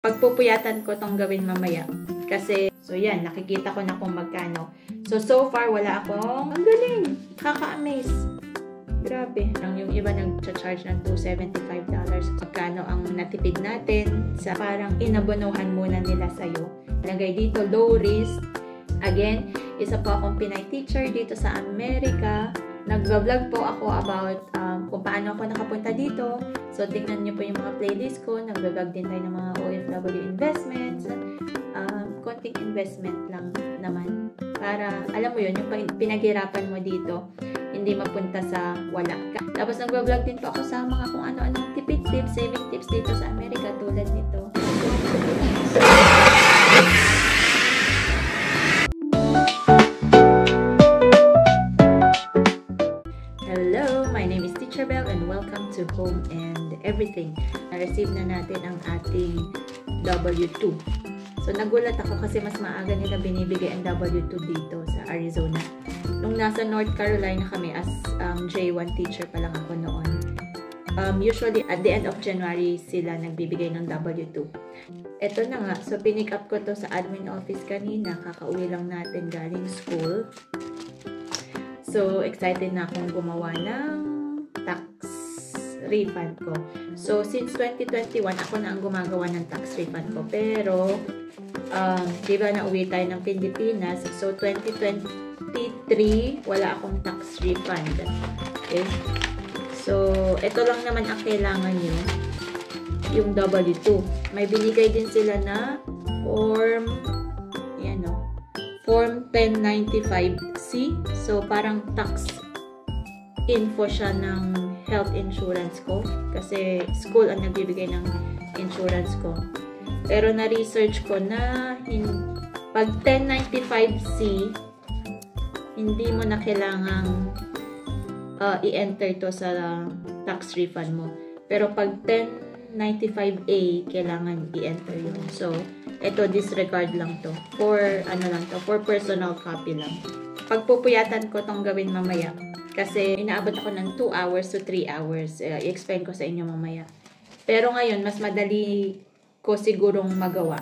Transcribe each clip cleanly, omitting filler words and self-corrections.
Pagpupuyatan ko tong gawin mamaya. Kasi, so yan, nakikita ko na kung magkano. So far, wala akong, ang galing, kaka-amaze. Grabe. Yung iba nag-charge ng $275. Magkano ang natipid natin sa parang inabonohan muna nila sa'yo. Lagay dito, low risk. Again, isa po akong Pinay teacher dito sa Amerika. Nag-vlog po ako about kung paano ako nakapunta dito. So, tingnan nyo po yung mga playlist ko. Nag-vlog din tayo ng mga OFW investments. Konting investment lang naman. Para, alam mo yun, yung pinaghirapan mo dito, hindi mapunta sa wala ka. Tapos, nag-vlog din po ako sa mga kung ano-anong tipid tips, saving tips dito sa Amerika tulad nito. Hello, my name is Teacher Belle and welcome to Home and Everything. Na-receive na natin ang ating W2. So, nagulat ako kasi mas maaga nila binibigay ang W2 dito sa Arizona. Nung nasa North Carolina kami as J1 teacher pa lang ako noon. Usually, at the end of January sila nagbibigay ng W2. Ito na nga. So, pinick up ko to sa admin office kanina. Kakauwi lang natin galing school. So, excited na akong gumawa ng tax refund ko. So, since 2021, ako na ang gumagawa ng tax refund ko. Pero, diba nauwi tayo ng Pilipinas. So, 2023, wala akong tax refund. Okay? So, ito lang naman ang kailangan nyo. Yung W2. May binigay din sila na form, yan o, Form 1095C. So, parang tax info siya ng health insurance ko. Kasi school ang nagbibigay ng insurance ko. Pero na-research ko na pag 1095C, hindi mo na kailangang i-enter to sa tax refund mo. Pero pag 1095A, kailangan i-enter yun. So, ito, disregard lang to. For personal copy lang. Pagpupuyatan ko tong gawin mamaya. Kasi inaabot ako ng 2 hours to 3 hours. I-explain ko sa inyo mamaya. Pero ngayon, mas madali ko sigurong magawa.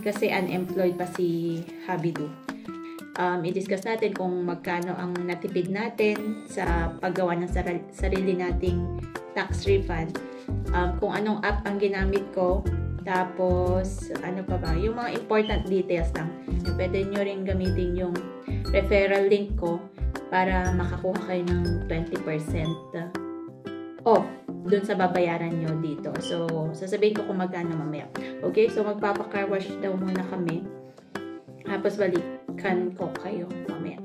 Kasi unemployed pa si Habidu. I-discuss natin kung magkano ang natipid natin sa paggawa ng sarili nating tax refund. Kung anong app ang ginamit ko. Tapos, ano pa ba? Yung mga important details lang. Pwede nyo rin gamitin yung referral link ko para makakuha kayo ng 20% off dun sa babayaran nyo dito. So, sasabihin ko kung magkano mamaya. Okay? So, magpapa-car wash daw muna kami. Tapos, balikan ko kayo mamaya.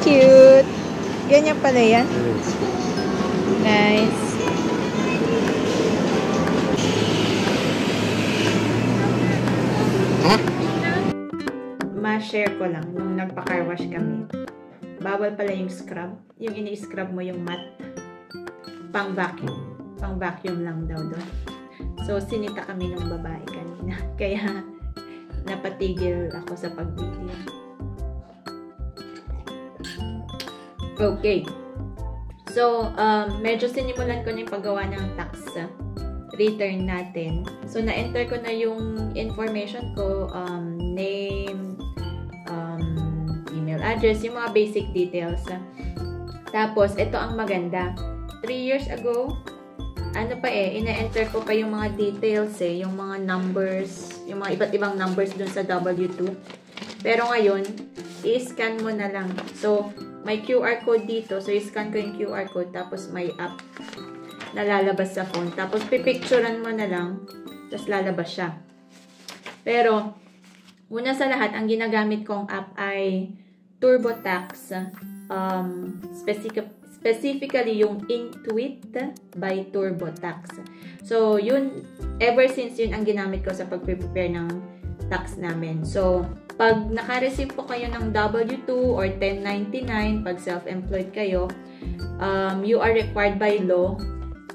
Cute. Ganyan pala yan. Nice. Ma-share ko lang nung nagpa-car wash kami. Bawal pala yung scrub. Yung ini-scrub mo yung mat. Pang-vacuum. Pang-vacuum lang daw doon. So, sinita kami ng babae kanina. Kaya, napatigil ako sa pag-video. Okay. So, medyo sinimulan ko na yung paggawa ng tax return natin. So, na-enter ko na yung information ko, name, email address, yung mga basic details. Tapos, ito ang maganda. 3 years ago, ina-enter ko pa yung mga details yung mga numbers, yung mga iba't ibang numbers dun sa W2. Pero ngayon, i-scan mo na lang. So, may QR code dito. So, i-scan ko yung QR code. Tapos, may app na lalabas sa phone. Tapos, pipicturean mo na lang. Tapos, lalabas siya. Pero, una sa lahat, ang ginagamit kong app ay TurboTax, specifically yung Intuit by TurboTax. So, yun, ever since yun ang ginamit ko sa pag-prepare ng tax namin. So, pag naka-receive po kayo ng W2 or 1099, pag self-employed kayo, you are required by law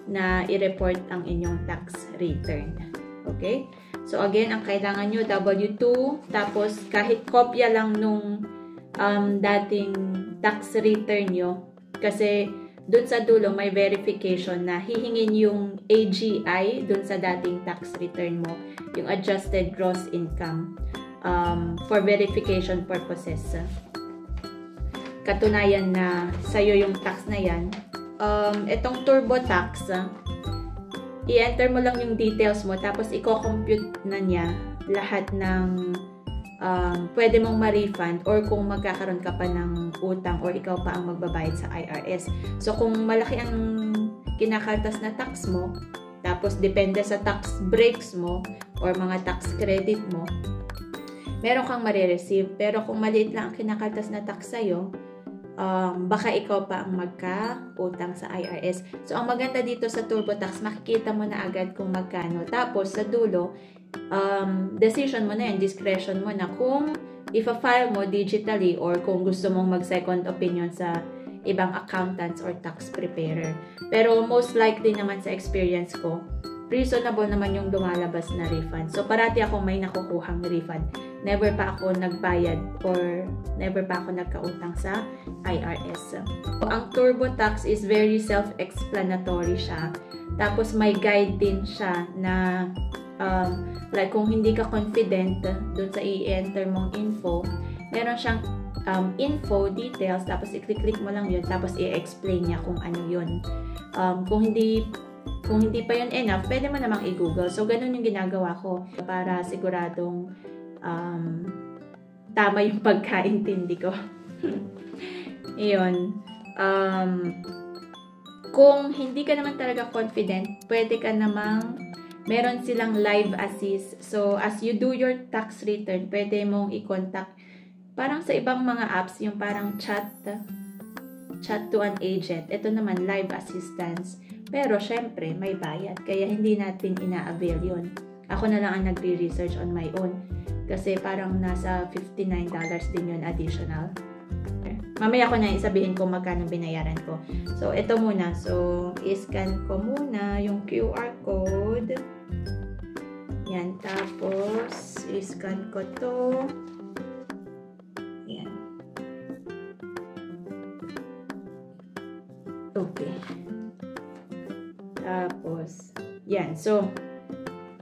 na i-report ang inyong tax return. Okay? So, again, ang kailangan nyo, W2, tapos kahit kopya lang nung dating tax return nyo, kasi dun sa dulo may verification na hihingin yung AGI dun sa dating tax return mo, yung adjusted gross income, for verification purposes. Katunayan na sa'yo yung tax na yan. Itong TurboTax, i-enter mo lang yung details mo, tapos i-compute na niya lahat ng pwede mong ma-refund or kung magkakaroon ka pa ng utang or ikaw pa ang magbabayad sa IRS. So, kung malaki ang kinakaltas na tax mo, tapos depende sa tax breaks mo or mga tax credit mo, meron kang marireceive. Pero kung maliit lang ang kinakaltas na tax sa'yo, baka ikaw pa ang magka-utang sa IRS. So, ang maganda dito sa TurboTax, makikita mo na agad kung magkano. Tapos, sa dulo, decision mo na yan, discretion mo na kung ipa-file mo digitally or kung gusto mong mag-second opinion sa ibang accountants or tax preparer. Pero, most likely naman sa experience ko, reasonable naman yung lumalabas na refund. So, parati ako may nakukuhang refund. Never pa ako nagbayad or never pa ako nagkautang sa IRS. So, ang TurboTax is very self-explanatory siya. Tapos, may guide din siya na like kung hindi ka confident dun sa i-enter mong info, meron siyang info, details, tapos i-click mo lang yun, tapos i-explain niya kung ano yun. Kung hindi pa yun enough, pwede mo namang i-google. So, ganun yung ginagawa ko para siguradong tama yung pagkaintindi ko. Iyon. Kung hindi ka naman talaga confident, pwede ka namang meron silang live assist. So, as you do your tax return, pwede mong i-contact parang sa ibang mga apps, yung parang chat to an agent. Ito naman, live assistance. Pero, syempre, may bayad. Kaya, hindi natin ina-avail yun. Ako na lang ang nagre-research on my own. Kasi, parang nasa $59 din yun additional. Okay. Mamaya ko na isabihin kung magkano binayaran ko. So, ito muna. So, i-scan ko muna yung QR code. Yan. Tapos, i-scan ko to. Yan. Okay. Tapos, yan. So,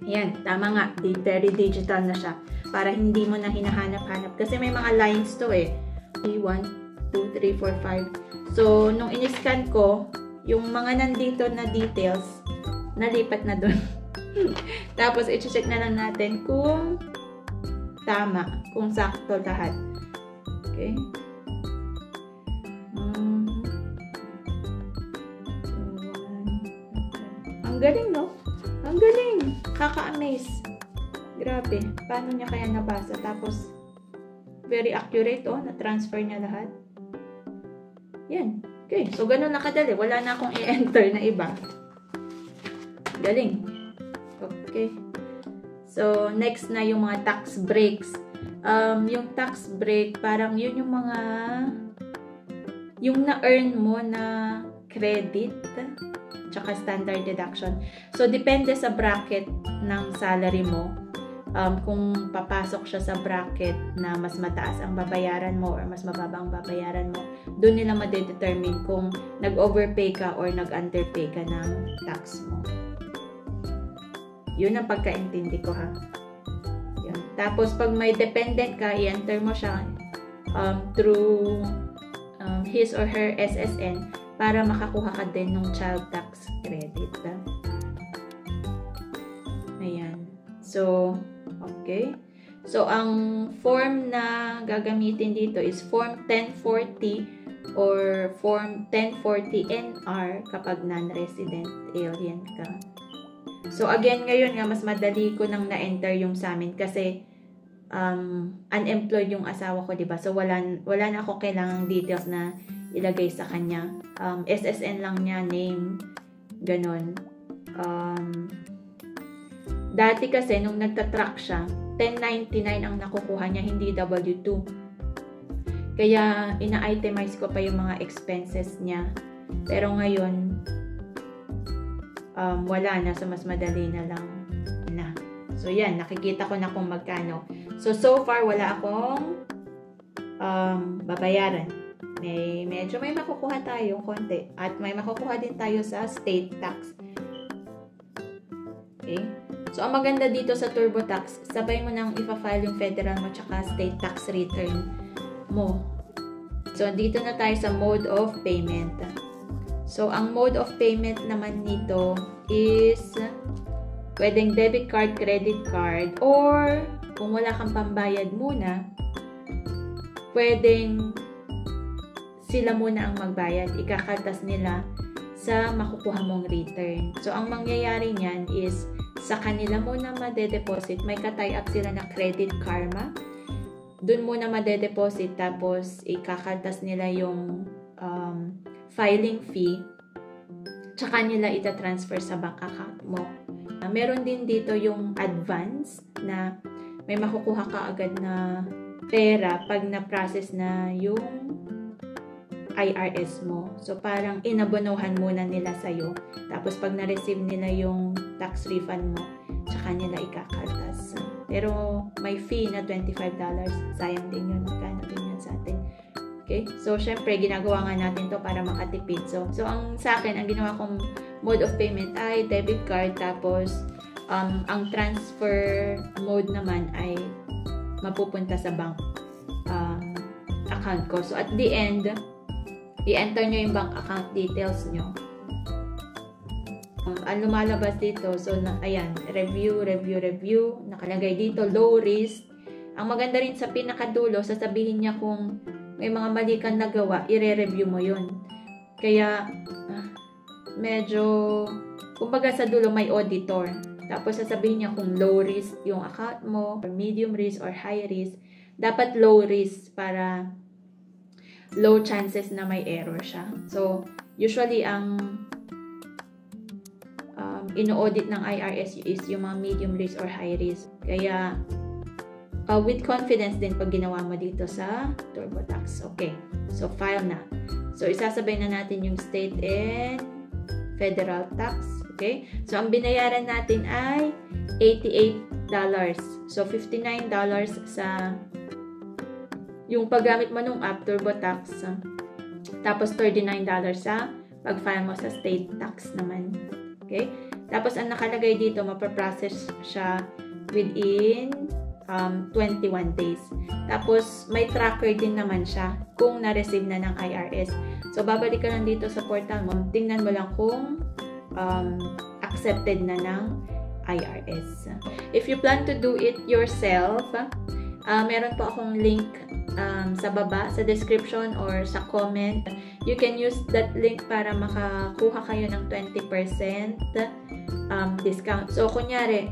yan. Tama nga. Very digital na siya. Para hindi mo na hinahanap-hanap. Kasi may mga lines to eh. 1, 2, 3, 4, 5. So, nung in-scan ko, yung mga nandito na details, nalipat na dun. Tapos, i-check na lang natin kung tama. Kung sakto lahat. Okay. Ang galing, no? Ang galing! Kaka-amaze. Grabe. Paano niya kaya nabasa? Tapos, very accurate, oh. Na-transfer niya lahat. Yan. Okay. So, ganun na kadali. Wala na akong i-enter na iba. Galing. Okay. So, next na yung mga tax breaks. Yung tax break, parang yun yung mga yung na-earn mo na credit tsaka standard deduction. So, depende sa bracket ng salary mo. Kung papasok siya sa bracket na mas mataas ang babayaran mo or mas mababa ang babayaran mo, doon nila ma-determine kung nag-overpay ka or nag-underpay ka ng tax mo. Yun ang pagkaintindi ko, ha. Yun. Tapos, pag may dependent ka, i-enter mo siya through his or her SSN para makakuha ka din ng child tax credit. Ayan. So, okay. So, ang form na gagamitin dito is Form 1040 or Form 1040-NR kapag non-resident alien ka. So, again, ngayon nga, mas madali ko nang na-enter yung sa amin kasi unemployed yung asawa ko, diba? So, wala na ako kailangang details na ilagay sa kanya. SSN lang niya, name, ganon. Dati kasi, nung nagtatrack siya, 1099 ang nakukuha niya, hindi W2. Kaya, ina-itemize ko pa yung mga expenses niya. Pero ngayon, wala na. So, mas madali na lang na. So, yan. Nakikita ko na kung magkano. So far, wala akong babayaran. Medyo may makukuha tayo konti. At may makukuha din tayo sa state tax. Okay? So, ang maganda dito sa TurboTax, sabay mo nang ipa-file yung federal mo tsaka state tax return mo. So, dito na tayo sa mode of payment. So, ang mode of payment naman nito is pwedeng debit card, credit card, or kung wala kang pambayad muna, pwedeng sila muna ang magbayad. Ikakaltas nila sa makukuha mong return. So, ang mangyayari niyan is sa kanila muna madedeposit. May ka-tie up sila na Credit Karma. Doon muna madedeposit, tapos ikakaltas nila yung filing fee. Tsaka nila itatransfer sa bank account mo. Meron din dito yung advance na may makukuha ka agad na pera pag na-process na yung IRS mo. So, parang inabonohan muna nila sa'yo. Tapos, pag na-receive nila yung tax refund mo, tsaka nila ikakaltas. Pero, may fee na $25. Sayang din yun. Magkano din yan sa atin. Okay? So, syempre, ginagawa nga natin to para makatipid. So ang sa akin, ang ginawa kong mode of payment ay debit card. Tapos, ang transfer mode naman ay mapupunta sa bank account ko. So, at the end, i-enter nyo yung bank account details nyo. Ang lumalabas dito, so, ayan, review. Nakalagay dito, low risk. Ang maganda rin sa pinakadulo, sasabihin niya kung may mga mali kang nagawa, i-review mo yun. Kaya, medyo, kumbaga sa dulo may auditor. Tapos sasabihin niya kung low risk yung account mo, or medium risk, or high risk. Dapat low risk para low chances na may error siya. So, usually, ang ino-audit ng IRS is yung mga medium risk or high risk. Kaya, with confidence din pag ginawa mo dito sa TurboTax. Okay. So, file na. So, isasabay na natin yung state and federal tax. Okay. So, ang binayaran natin ay $88. So, $59 sa yung paggamit mo nung app, TurboTax. Tapos, $39 sa pag-file mo sa state tax naman. Okay? Tapos, ang nakalagay dito, mapaprocess siya within 21 days. Tapos, may tracker din naman siya kung na-receive na ng IRS. So, babalik ka lang dito sa portal mo. Tingnan mo lang kung accepted na ng IRS. If you plan to do it yourself, meron po akong link sa baba, sa description or sa comment. You can use that link para makakuha kayo ng 20% discount. So, kunyari,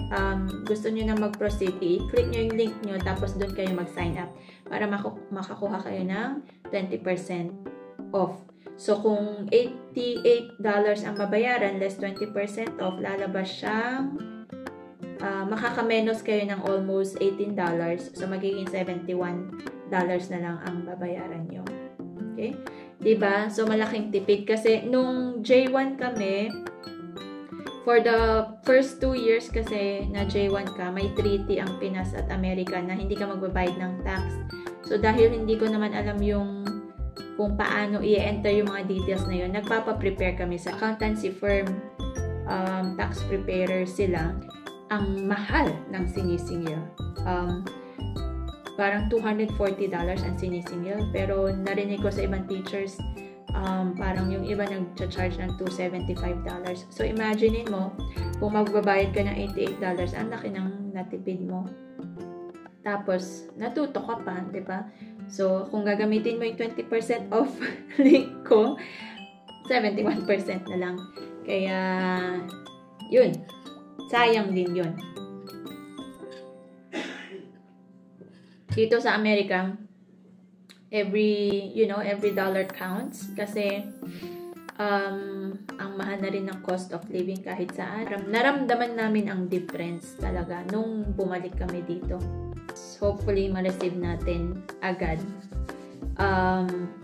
gusto nyo na mag-proceed, i-click nyo yung link nyo, tapos doon kayo mag-sign up para makakuha kayo ng 20% off. So, kung $88 ang babayaran, less 20% off, lalabas siyang makakamenos kayo ng almost $18. So, magiging $71 na lang ang babayaran nyo. Okay? Diba? So, malaking tipid. Kasi, nung J1 kami, for the first 2 years kasi na J1 ka, may treaty ang Pinas at Amerika na hindi ka magbabayad ng tax. So, dahil hindi ko naman alam yung kung paano i-enter yung mga details na yun, nagpapa-prepare kami sa accountancy firm. Tax preparer sila. Ang mahal ng sinisingil. Parang $240 ang sinisingil. Pero narinig ko sa ibang teachers, parang yung iba nag-charge ng $275. So, imagine mo, kung magbabayad ka ng $88, ang laki ng natipid mo. Tapos, natuto ka pa, di ba? So, kung gagamitin mo yung 20% off link ko, 71% na lang. Kaya, yun. Sayang din yun. Dito sa Amerika, every dollar counts kasi ang mahal na rin ng cost of living kahit saan. Naramdaman namin ang difference talaga nung bumalik kami dito. Hopefully, ma-receive natin agad.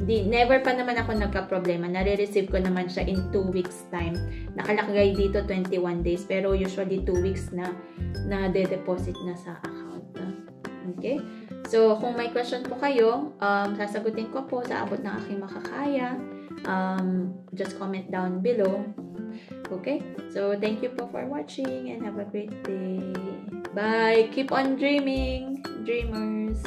Never pa naman ako nagka-problema. Nare-receive ko naman siya in 2 weeks time. Nakalagay dito 21 days pero usually 2 weeks na de-deposit na sa account. Okay? So, kung may question po kayo, sasagutin ko po sa abot ng aking makakaya. Just comment down below. Okay? So, thank you po for watching and have a great day. Bye! Keep on dreaming, dreamers!